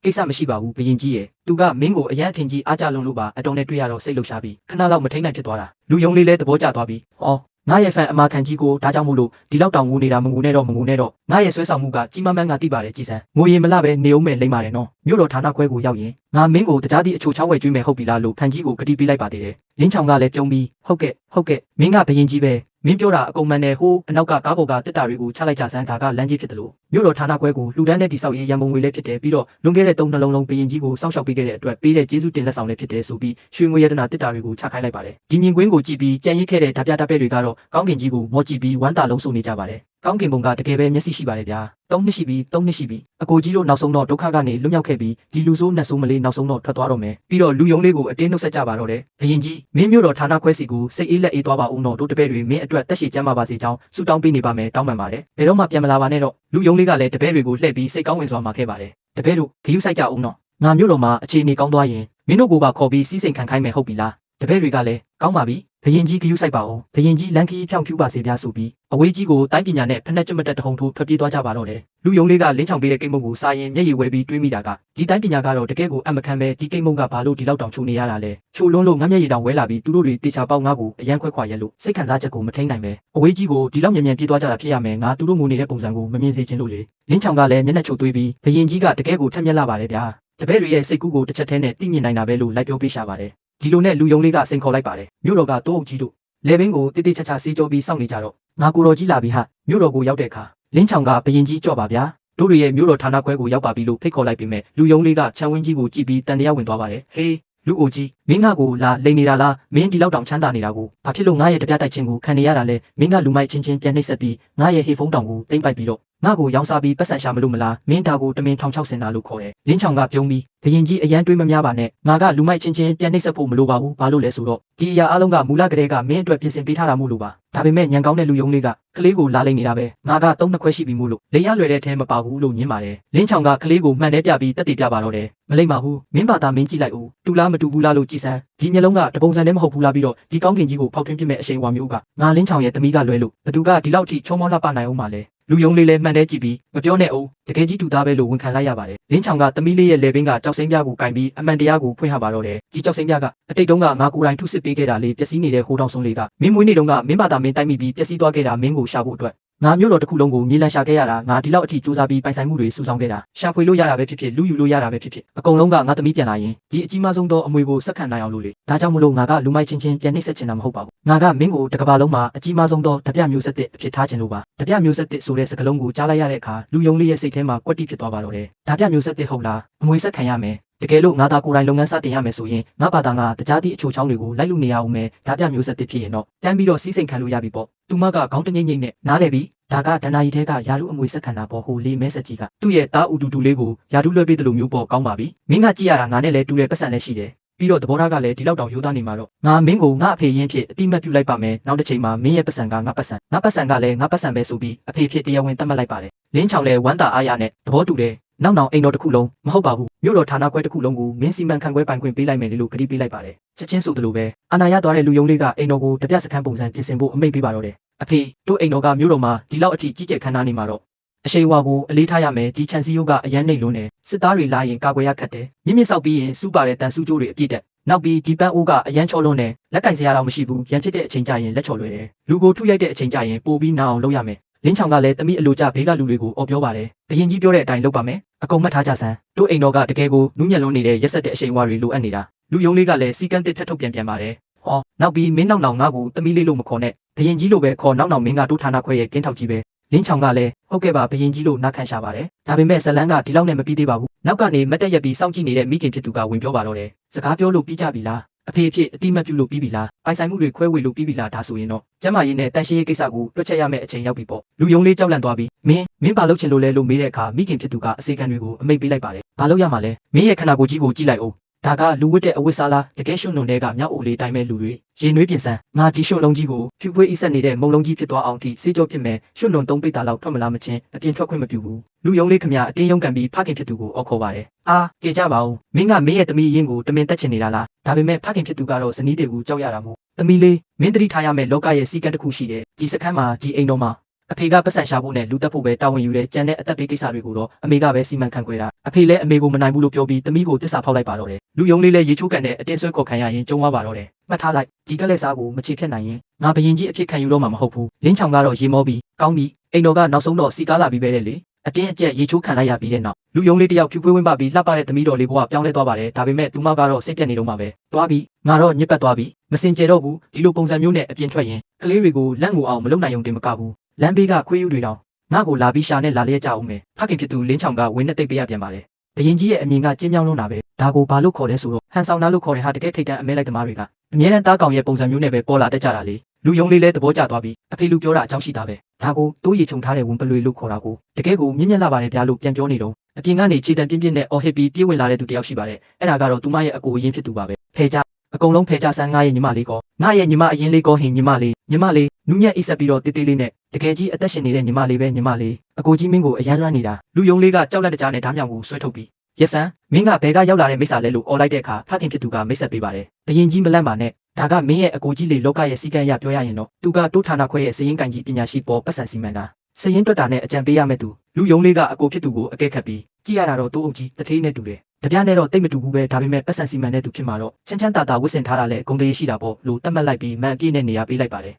ကိစ္စမရှိပါဘူးဘရင်ကြီးရဲ့သူကမင်းကိုအရန်အထင်ကြီးအားကြလုံးလို့ပါအတော်နဲ့တွေ့ရတော့စိတ်လှုပ်ရှားပြီးခဏလောက်မထိန်နိုင်ဖြစ်သွားတာလူယုံလေးလည်းသဘောကျသွားပြီးဟောငါရဲ့ဖန်အမာခံကြီးကိုဒါကြောင့်မို့လို့ဒီလောက်တောင်ငိုနေတာမငိုနဲ့တော့ငါရဲ့ဆွဲဆောင်မှုကကြီးမန်းမန်းကတိပါတယ်ကြည်စံငိုရင်မလပဲနေအောင်မဲ့လိမ့်ပါတယ်နော်မြို့တော်ဌာနခွဲကိုရောက်ရင်ငါမင်းကိုတကြားသည့်အချိုချောင်းဝဲကျွေးမယ်ဟုတ်ပြီလားလို့ဖန်ကြီးကိုကတိပေးလိုက်ပါသေးတယ်လင်းချောင်ကလည်းပြုံးပြီးဟုတ်ကဲ့မင်းကဘရင်ကြီးပဲမင်းပြောတာအကုန်မှန်တယ်ဟိုးအနောက်ကကားပေါ်ကတစ်တာတွေကိုချလိုက်ကြစမ်းဒါကလမ်းကြီးဖြစ်တယ်လို့မြို့တော်ဌာနခွဲကိုလှူဒန်းတဲ့တိဆောက်ရေးရန်ပုံငွေလည်းဖြစ်တယ်ပြီးတော့လွန်ခဲ့တဲ့3နှလုံးလုံးဘရင်ကြီးကိုစောင့်ရှောက်ပေးခဲ့တဲ့အတွက်ပေးတဲ့ကျေးဇူးတင်လက်ဆောင်လည်းဖြစ်တယ်ဆိုပြီးရွှေငွေရတနာတစ်တာတွေကိုချခိုင်းလိုက်ပါတယ်ဒီမြင်ကွင်းကိုကြည့်ပြီးကြံရစ်ခဲ့တဲ့ဓာပြတပ်ပဲတွေကတော့ကောင်းကင်ကြီးကိုမော်ကြည့်ပြီးဝမ်းတာလုံးစုံနေကြပါတယ်ကောင်းကင်ဘုံကတကယ်ပဲမျက်စိရှိပါတယ်ဗျာ3နှစ်ရှိပြီအကိုကြီးတို့နောက်ဆုံးတော့ဒုက္ခကနေလွတ်မြောက်ခဲ့ပြီးဒီလူဆိုးနတ်ဆိုးမလေးနောက်ဆုံးတော့ထွက်သွားတော့မယ်ပြီးတော့လူယုံလေးကိုအတင်းနှုတ်ဆက်ကြပါတော့တယ်ဘရင်ကြီးမင်းမျိုးတော်ဌာနခွဲစီကိုစိတ်အေးလက်အေးသွားပါဦးတော့တို့တပည့်တွေမင်းအတွက်တက်ရှိချမ်းပါစေကြောင်းဆုတောင်းပေးနေပါမယ်တောင်းပန်ပါတယ်ဘယ်တော့မှပြန်မလာပါနဲ့တော့လူယုံလေးကလည်းတပည့်တွေကိုလှည့်ပြီးစိတ်ကောင်းဝင်စွာမှာခဲ့ပါတယ်တပည့်တို့ဂရုစိုက်ကြအောင်တော့ငါမျိုးတော်မှာအခြေအနေကောင်းသွားရင်မင်းတို့ကိုပါခေါ်ပြီးစီးစိမ်ခံခိုင်းမယ်ဟုတ်ပြီလားတပည့်တွေကလည်းကောင်းပါပြီဘရင်ကြီးဂရုစိုက်ပါအောင်ဘရင်ကြီးလမ်းခီးဖြောင်းဖြူပါစေဗျာဆိုပြီးအဝေးကြီးကိုတိုင်းပညာနဲ့ဖက်နှက်ကျွတ်မတက်တဟုန်ထိုးထွက်ပြေးသွားကြပါတော့တယ်လူယုံလေးကလင်းချောင်ပေးတဲ့ကိတ်မုံကိုစားရင်မျက်ရည်ဝဲပြီးတွေးမိတာကဒီတိုင်းပညာကတော့တကယ်ကိုအမခံပဲဒီကိတ်မုံကဘာလို့ဒီလောက်တောင်ချိုနေရတာလဲချိုလွန်းလို့ငါမျက်ရည်တောင်ဝဲလာပြီးသူတို့တွေတေချာပေါက်ငါ့ကိုအရန်ခွဲခွာရက်လို့စိတ်ခံစားချက်ကိုမထိန်နိုင်ပဲအဝေးကြီးကိုဒီလောက်မြန်ပြေးသွားကြတာဖြစ်ရမယ်ငါသူတို့ငိုနေတဲ့ပုံစံကိုမမြင်စေချင်လို့လေလင်းချောင်ကလည်းမျက်နှာချိုသွေးပြီးဘရင်ကြီးကတကယ်ကိုထက်မြက်လာပါတယ်ဗျာတပည့်တွေရဲ့စိတ်ကူးကိုတစ်ချက်တည်းနဲ့သိမြင်နိုင်တာပဲလို့လိုက်ပြောပေးရှာပါတယ်ဒီလိုနဲ့လူယုံလေးကစိန်ခေါ်လိုက်ပါတယ်မြို့တော်ကတိုးအုပ်ကြီးတို့လေဘင်းကိုတိတိကျကျစီးကြောပြီးစောင့်နေကြတော့ငါကိုတော်ကြီးလာပြီဟာမြို့တော်ကိုရောက်တဲ့အခါလင်းချောင်ကဘရင်ကြီးကြော့ပါဗျာတို့တွေရဲ့မြို့တော်ဌာနခွဲကိုရောက်ပါပြီလို့ဖိတ်ခေါ်လိုက်ပြီးမဲ့လူယုံလေးကချမ်းဝင်းကြီးကိုကြည့်ပြီးတန်တရားဝင်သွားပါတယ်ဟေးလူအိုကြီးမင်းငါကိုလာလိန်နေတာလားမင်းဒီလောက်တောင်ချမ်းသာနေတာကိုဘာဖြစ်လို့ငါရဲ့တပြတိုက်ချင်းကိုခံနေရတာလဲမင်းကလူမိုက်ချင်းချင်းပြန်နှိပ်စက်ပြီးငါရဲ့ဟေဖုန်းတောင်ကိုတိမ့်ပိုက်ပြီးတော့ငါကိုရောင်းစားပြီးပတ်စံရှာမလို့မလားမင်းဒါကိုတမင်1060တာလို့ခေါ်တယ်လင်းချောင်ကပြုံးပြီးဘရင်ကြီးအရန်တွေးမများပါနဲ့ငါကလူမိုက်ချင်းချင်းပြန်နှိပ်စက်ဖို့မလိုပါဘူးဘာလို့လဲဆိုတော့ဒီအရာအလုံးကမူလကတည်းကမင်းအတွက်ပြင်ဆင်ပေးထားတာမို့လို့ပါဒါပေမဲ့ညံကောင်းတဲ့လူယုံလေးကကလေးကိုလာလိမ့်နေတာပဲငါက3နှစ်ခွဲရှိပြီမို့လို့လိန်ရလွယ်တဲ့အထဲမပါဘူးလို့ညင်းပါတယ်လင်းချောင်ကကလေးကိုမှန်တယ်ပြပြီးတက်တည်ပြပါတော့တယ်မလိမ့်ပါဘူးမင်းဘာသာမင်းကြည့်လိုက်ဦးတူလားမတူဘူးလားလို့ကြည်စမ်းဒီမျက်လုံးကတပုံစံတည်းမဟုတ်ဘူးလားပြီးတော့ဒီကောင်းကင်ကြီးကိုဖောက်ထွင်းပြမဲ့အရှိန်အဝါမျိုးကငါလင်းချောင်ရဲ့သမီးကလွယ်လို့ဘသူကဒီလောက်ထိချုံမောလှပနိုင်အောင်ပါလဲလူယုံလေးလည်းမှန်တယ်ကြည့်ပြီးမပြောနဲ့အောင်တကယ်ကြီးတူသားပဲလို့ဝန်ခံလိုက်ရပါတယ်လင်းချောင်ကသမီးလေးရဲ့လေဘင်းကကြောက်စိမ့်ပြားကိုကင်ပြီးအမှန်တရားကိုဖွင့်ဟပါတော့တယ်ဒီကြောက်စိမ့်ပြားကအတိတ်တုန်းကငါကိုယ်တိုင်ထုစစ်ပေးခဲ့တာလေးပျက်စီးနေတဲ့ဟိုတောင်ဆုံးလေးကမင်းမွေးနေ့တုန်းကမင်းဘာသာမင်းတိုက်မိပြီးပျက်စီးသွားခဲ့တာမင်းကိုရှာဖို့အတွက်ငါမျိုးတော်တစ်ခုလုံးကိုမြေလံရှာခဲ့ရတာငါဒီလောက်အထိစူးစမ်းပြီးပိုင်ဆိုင်မှုတွေစုဆောင်းခဲ့တာရှာဖွေလို့ရတာပဲဖြစ်ဖြစ်လူယူလို့ရတာပဲဖြစ်ဖြစ်အကုန်လုံးကငါသမီးပြန်လာရင်ဒီအကြီးမားဆုံးသောအမွေကိုစက္ကန့်နိုင်အောင်လို့လေဒါကြောင့်မလို့ငါကလူမိုက်ချင်းချင်းပြန်နှိပ်စက်ချင်တာမဟုတ်ပါဘူးငါကမင်းကိုတစ်ကမ္ဘာလုံးမှာအကြီးမားဆုံးသောဓပြမျိုးဆက်တဲ့အဖြစ်ထားချင်လို့ပါဓပြမျိုးဆက်တဲ့ဆိုတဲ့စကားလုံးကိုကြားလိုက်ရတဲ့အခါလူယုံလေးရဲ့စိတ်ထဲမှာကွက်တိဖြစ်သွားပါတော့တယ်ဓပြမျိုးဆက်တဲ့ဟုတ်လားအမွေဆက်ခံရမယ်တကယ်လို့ငါသာကိုယ်တိုင်လုပ်ငန်းစတင်ရမယ်ဆိုရင်ငါဘာသာငါတခြားသည့်အချိုချောင်းတွေကိုလိုက်လို့နေရအောင်မယ်ဓပြမျိုးဆက်တဲ့ဖြစ်ရင်တော့တန်းပြီးတော့စီးစိမ်ခံလို့ရပြီပေါ့သူမကခေါင်းတငိမ့်ငိမ့်နဲ့နားလေပြီဒါကဒဏ္ဍာရီထဲကယာရုအမွေဆက်ခံတာပေါ့ဟိုလေးမဲဆက်ကြီးကသူ့ရဲ့တားအူတူတူလေးကိုယာရုလွှဲပေးတယ်လို့မျိုးပေါ့ကောင်းပါပြီမင်းကကြည့်ရတာငါနဲ့လည်းတူတယ်ပတ်စံလည်းရှိတယ်ပြီးတော့သဘောထားကလည်းဒီလောက်တောင်ရိုးသားနေမှာတော့ငါမင်းကိုငါအဖေရင်းဖြစ်အတိမတ်ပြုလိုက်ပါမယ်နောက်တစ်ချိန်မှာမင်းရဲ့ပတ်စံကငါပတ်စံကလည်းငါပတ်စံပဲဆိုပြီးအဖေဖြစ်တရားဝင်သတ်မှတ်လိုက်ပါတယ်လင်းချောင်လည်းဝမ်းသာအားရနဲ့သဘောတူတယ်နောက်အိမ်တော်တစ်ခုလုံးမဟုတ်ပါဘူးမြို့တော်ဌာနခွဲတစ်ခုလုံးကိုမင်းစီမံခန့်ခွဲပိုင်ခွင့်ပေးလိုက်မယ်လို့ကတိပေးလိုက်ပါတယ်ချက်ချင်းဆိုသလိုပဲအာဏာရသွားတဲ့လူယုံလေးကအိမ်တော်ကိုတပြစခန်းပုံစံပြင်ဆင်ဖို့အမိန့်ပေးပါတော့တယ်အဖေတို့အိမ်တော်ကမြို့တော်မှာဒီလောက်အထိကြီးကျယ်ခမ်းနားနေမှာတော့အရှိန်ဝါကိုအလေးထားရမယ်ဒီချန်စီယိုကအရန်နှိမ့်လွန်းတယ်စစ်သားတွေလာရင်ကာကွယ်ရခတ်တယ်မြင့်ဆောက်ပြီးရင်စူးပါတဲ့တန်ဆူးကြိုးတွေအပြည့်တက်နောက်ပြီးဒီပန်းအိုးကအရန်ချောလွန်းတယ်လက်ကင်စရာတော့မရှိဘူးရန်ဖြစ်တဲ့အချိန်ကျရင်လက်ချော်လွယ်တယ်လူကိုထုရိုက်တဲ့အချိန်ကျရင်ပိုပြီးနာအောင်လုပ်ရမယ်လင်းချောင်ကလည်းတမိအလိုကျဘေးကလူတွေကိုအော်ပြောပါတယ်ဘရင်ကြီးပြောတဲ့အတိုင်းလုပ်ပါမယ်အကုန်မှတ်ထားကြစမ်းတို့အိမ်တော်ကတကယ်ကိုနူးညံ့လွန်းနေတဲ့ရက်ဆက်တဲ့အရှိန်အဝါတွေလိုအပ်နေတာလူယုံလေးကလည်းစီကန်းတစ်ထက်ထုတ်ပြန်ပါတယ်ဟောနောက်ပြီးမင်းနောက်ငါ့ကိုတမိလေးလို့မခေါ်နဲ့ဘရင်ကြီးလို့ပဲခေါ်နောက်မင်းကတို့ဌာနခွဲရဲ့ကင်းထောက်ကြီးပဲလင်းချောင်ကလည်းဟုတ်ကဲ့ပါဘရင်ကြီးလို့နားခံရှာပါတယ်ဒါပေမဲ့ဇလန်းကဒီလောက်နဲ့မပြီးသေးပါဘူးနောက်ကနေမတ်တက်ရက်ပြီးစောင့်ကြည့်နေတဲ့မိခင်ဖြစ်သူကဝင်ပြောပါတော့တယ်စကားပြောလို့ပြီးကြပြီလားအဖေအဖြစ်အတိမတ်ပြုလို့ပြီးပြီလားပိုင်ဆိုင်မှုတွေခွဲဝေလို့ပြီးပြီလားဒါဆိုရင်တော့ကျမကြီးနဲ့တန်ရှင်းရေးကိစ္စကိုတွက်ချက်ရမယ့်အချိန်ရောက်ပြီပေါ့လူယုံလေးကြောက်လန့်သွားပြီးမင်းဘာလုပ်ချင်လို့လဲလို့မေးတဲ့အခါမိခင်ဖြစ်သူကအစေခံတွေကိုအမိတ်ပေးလိုက်ပါတယ်ဘာလုပ်ရမှာလဲမင်းရဲ့ခန္ဓာကိုယ်ကြီးကိုကြည့်လိုက်အောင်ဒါကလူဝတ်တဲ့အဝတ်စားလားတကယ်ရွှွန့်လုံးတွေကမြောက်အိုလေးတိုင်းမဲ့လူတွေရေနွေးပြင်ဆန်းငါဒီရွှွန့်လုံးကြီးကိုဖြူဖွေးအိဆက်နေတဲ့မုံလုံးကြီးဖြစ်သွားအောင်ထိစေးကြောဖြစ်မယ်ရွှွန့်လုံး3ပိတ်တာလောက်ထွက်မလားမချင်းအပြင်ထွက်ခွင့်မပြုဘူးလူယုံလေးခမအတင်းယုံကန်ပြီးဖခင်ဖြစ်သူကိုအော်ခေါ်ပါတယ်အာကြကြပါဦးမင်းကမင်းရဲ့သမီးရင်းကိုတမင်တက်ချင်နေတာလားဒါပေမဲ့ဖခင်ဖြစ်သူကတော့ဇနီးတွေကိုကြောက်ရတာမို့သမီးလေးမင်းတတိထားရမယ့်လောကရဲ့စီကံတစ်ခုရှိတယ်ဒီစခန်းမှာဒီအိမ်တော်မှာ အဖေကပတ်စံရှာဖို့နဲ့လူတက်ဖို့ပဲတာဝန်ယူတဲ့ကြံတဲ့အသက်ပေးကိစ္စတွေကိုတော့အမေကပဲစီမံခန့်ခွဲတာအဖေလည်းအမေကိုမနိုင်ဘူးလို့ပြောပြီးသမီးကိုတစ္ဆာဖောက်လိုက်ပါတော့တယ်လူယုံလေးလည်းရေချိုးကန်တဲ့အတင်းဆွဲခေါ်ခံရရင်ကျုံသွားပါတော့တယ်မှတ်ထားလိုက်ဒီကလက်စားကိုမချေဖြတ်နိုင်ရင်ငါဘရင်ကြီးအဖြစ်ခံယူတော့မှာမဟုတ်ဘူးလင်းချောင်ကတော့ရေမောပြီးကောင်းပြီးအိမ်တော်ကနောက်ဆုံးတော့စီကားလာပြီးပဲလေအတင်းအကျပ်ရေချိုးခံလိုက်ရပြီးတဲ့နောက်လူယုံလေးတယောက်ဖြူခွေးဝင်းပါပြီးလှပတဲ့သမီးတော်လေးဘဝပြောင်းလဲသွားပါတယ်ဒါပေမဲ့သူမကတော့စိတ်ပြတ်နေတော့မှာပဲသွားပြီးငါတော့ညစ်ပတ်သွားပြီးမစင်ကြတော့ဘူးဒီလိုပုံစံမျိုးနဲ့အပြင်ထွက်ရင်ကလေးတွေကိုလက်ငူအောင်မလုပ်နိုင်ုံတင်မကဘူးလမ်းဘေးကခွေးယူတွေတောင်ငါ့ကိုလာပြီးရှာနဲ့လာလျက်ကြအောင်မယ်ဖခင်ဖြစ်သူလင်းချောင်ကဝင်းနဲ့တိတ်ပေးရပြန်ပါတယ်ဘရင်ကြီးရဲ့အမြင်ကကျင်းပြောင်းလုံးတာပဲဒါကိုဘာလို့ခေါ်လဲဆိုတော့ဟန်ဆောင်နာလို့ခေါ်တဲ့ဟာတကယ်ထိတ်တန့်အမဲလိုက်သမားတွေကအမြဲတမ်းတားကောင်ရဲ့ပုံစံမျိုးနဲ့ပဲပေါ်လာတတ်ကြတာလေလူယုံလေးလဲသဘောကျသွားပြီးအဖေလူပြောတာအကြောင်းရှိတာပဲဒါကိုတိုးရီခြုံထားတဲ့ဝန်ပလွေလို့ခေါ်တာကိုတကယ်ကိုမြင့်မြတ်လာပါတယ်ဗျာလို့ပြန်ပြောနေတော့အပြင်ကနေခြေတံပြင်းပြင်းနဲ့အော်ဟစ်ပြီးပြေးဝင်လာတဲ့သူတယောက်ရှိပါတယ်အဲ့ဒါကတော့သူမရဲ့အကိုအရင်ဖြစ်သူပါပဲဖဲကြအကုန်လုံးဖဲကြဆန်းငါရဲ့ညီမလေးကောငါရဲ့ညီမအရင်လေးကောဟင်ညီမလေးနူးညက်အိပ်ဆက်ပြီးတော့တေးသေးလေးနဲ့တကယ်ကြီးအသက်ရှင်နေတဲ့ညီမလေးပဲညီမလေးအကိုကြီးမင်းကိုအရန်လွှမ်းနေတာလူယုံလေးကကြောက်လက်တကြားနဲ့ဓာတ်မြောင်ကိုဆွဲထုတ်ပြီးရက်စံမင်းကဘဲကရောက်လာတဲ့မိစ္ဆာလဲလို့អော်လိုက်တဲ့အခါဖခင်ဖြစ်သူကမိတ်ဆက်ပေးပါတယ်ဘရင်ကြီးမလန့်ပါနဲ့ဒါကမင်းရဲ့အကိုကြီးလေလောကရဲ့စီကံရပြောရရင်တော့သူကတိုးဌာနခွဲရဲ့စရင်ကန်ကြီးပညာရှိပေါ်ပတ်စံစီမံတာစရင်တွက်တာနဲ့အကြံပေးရမယ့်သူလူယုံလေးကအကိုဖြစ်သူကိုအကဲခတ်ပြီးကြည့်ရတာတော့တိုးအုပ်ကြီးတထေးနဲ့တူတယ်တပြားနဲ့တော့တိတ်မတူဘူးပဲဒါပေမဲ့ပတ်စံစီမံတဲ့သူဖြစ်မှာတော့ချမ်းချမ်းသာသာဝစ်စင်ထားတာလဲအကုန်တည်းရှိတာပေါ့လို့တတ်မှတ်လိုက်ပြီးမန်အပြည့်နဲ့နေရာပေးလိုက်ပါတယ်